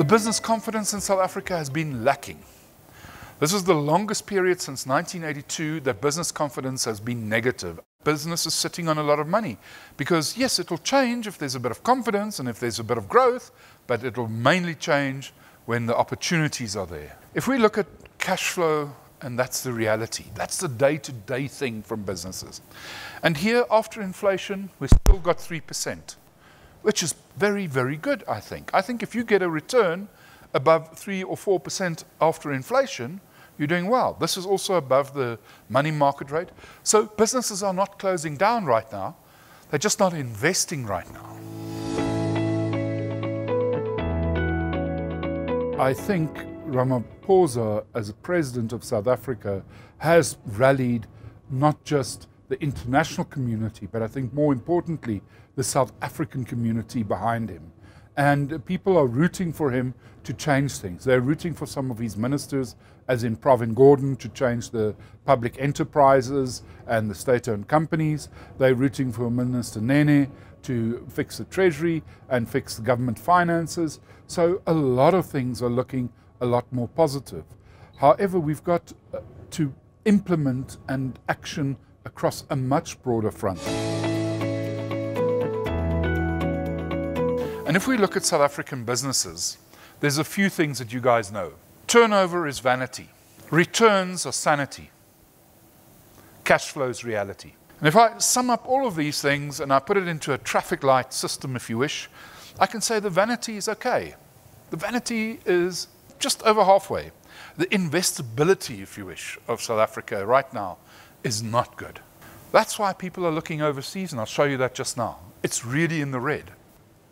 The business confidence in South Africa has been lacking. This is the longest period since 1982 that business confidence has been negative. Business is sitting on a lot of money because, yes, it'll change if there's a bit of confidence and if there's a bit of growth, but it'll mainly change when the opportunities are there. If we look at cash flow, and that's the reality, that's the day-to-day thing from businesses. And here, after inflation, we've still got 3%. Which is very, very good, I think. I think if you get a return above 3 or 4% after inflation, you're doing well. This is also above the money market rate. So businesses are not closing down right now. They're just not investing right now. I think Ramaphosa, as a president of South Africa, has rallied not just the international community, but I think more importantly, the South African community behind him. And people are rooting for him to change things. They're rooting for some of his ministers, as in Pravin Gordhan, to change the public enterprises and the state-owned companies. They're rooting for Minister Nene to fix the treasury and fix the government finances. So a lot of things are looking a lot more positive. However, we've got to implement and action across a much broader front. And if we look at South African businesses, there's a few things that you guys know. Turnover is vanity. Returns are sanity. Cash flow is reality. And if I sum up all of these things and I put it into a traffic light system, if you wish, I can say the vanity is okay. The vanity is just over halfway. The investability, if you wish, of South Africa right now is not good. That's why people are looking overseas, and I'll show you that just now. It's really in the red.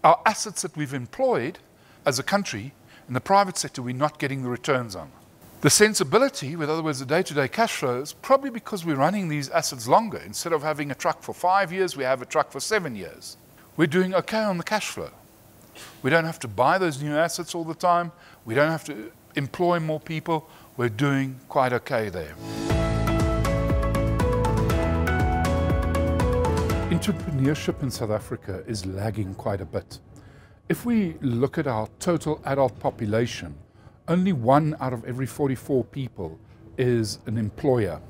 Our assets that we've employed as a country in the private sector, we're not getting the returns on. The sensibility, in other words, the day-to-day cash flows, probably because we're running these assets longer. Instead of having a truck for 5 years, we have a truck for 7 years. We're doing okay on the cash flow. We don't have to buy those new assets all the time. We don't have to employ more people. We're doing quite okay there. Entrepreneurship in South Africa is lagging quite a bit. If we look at our total adult population, only 1 out of every 44 people is an employer,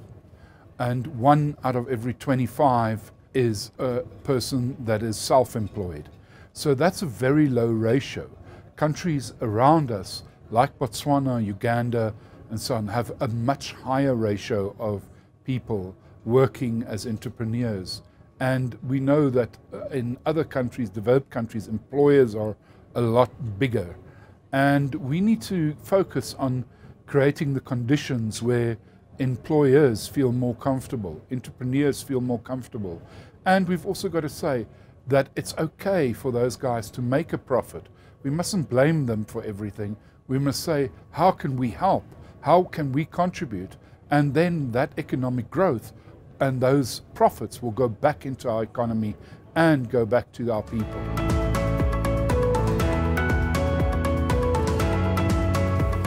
and 1 out of every 25 is a person that is self-employed. So that's a very low ratio. Countries around us, like Botswana, Uganda, and so on, have a much higher ratio of people working as entrepreneurs. And we know that in other countries, developed countries, employers are a lot bigger. And we need to focus on creating the conditions where employers feel more comfortable, entrepreneurs feel more comfortable. And we've also got to say that it's okay for those guys to make a profit. We mustn't blame them for everything. We must say, how can we help? How can we contribute? And then that economic growth and those profits will go back into our economy and go back to our people.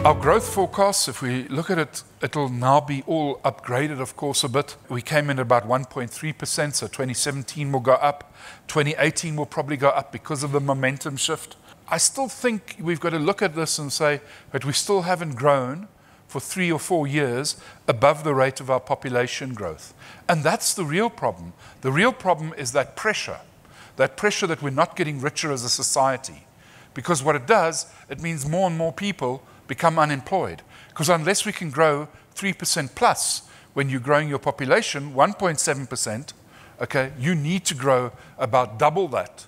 Our growth forecasts, if we look at it, it'll now be all upgraded, of course, a bit. We came in at about 1.3%, so 2017 will go up. 2018 will probably go up because of the momentum shift. I still think we've got to look at this and say, but we still haven't grown for 3 or 4 years above the rate of our population growth. And that's the real problem. The real problem is that pressure that we're not getting richer as a society. Because what it does, it means more and more people become unemployed. Because unless we can grow 3% plus when you're growing your population, 1.7%, okay, you need to grow about double that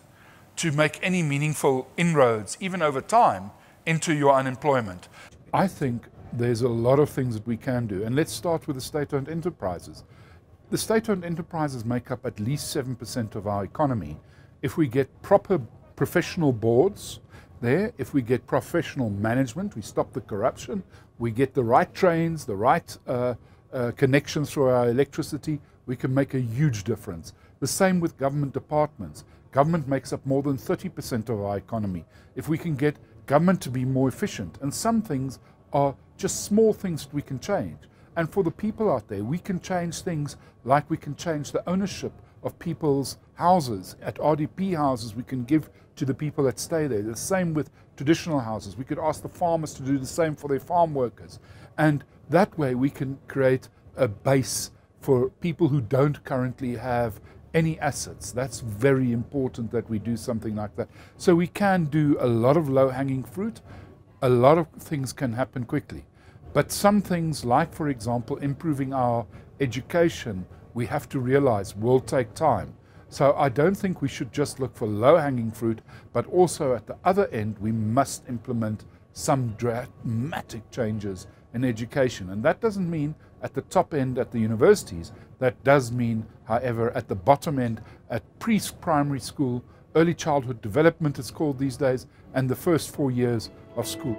to make any meaningful inroads, even over time, into your unemployment. I think there's a lot of things that we can do. And let's start with the state-owned enterprises. The state-owned enterprises make up at least 7% of our economy. If we get proper professional boards there, if we get professional management, we stop the corruption, we get the right trains, the right connections for our electricity, we can make a huge difference. The same with government departments. Government makes up more than 30% of our economy. If we can get government to be more efficient, and some things are just small things that we can change. And for the people out there, we can change things like we can change the ownership of people's houses. At RDP houses, we can give to the people that stay there. The same with traditional houses. We could ask the farmers to do the same for their farm workers. And that way we can create a base for people who don't currently have any assets. That's very important that we do something like that. So we can do a lot of low-hanging fruit. A lot of things can happen quickly. But some things, like for example, improving our education, we have to realize will take time. So I don't think we should just look for low-hanging fruit, but also at the other end, we must implement some dramatic changes in education. And that doesn't mean at the top end at the universities. That does mean, however, at the bottom end, at pre-primary school, early childhood development it's called these days, and the first 4 years of school.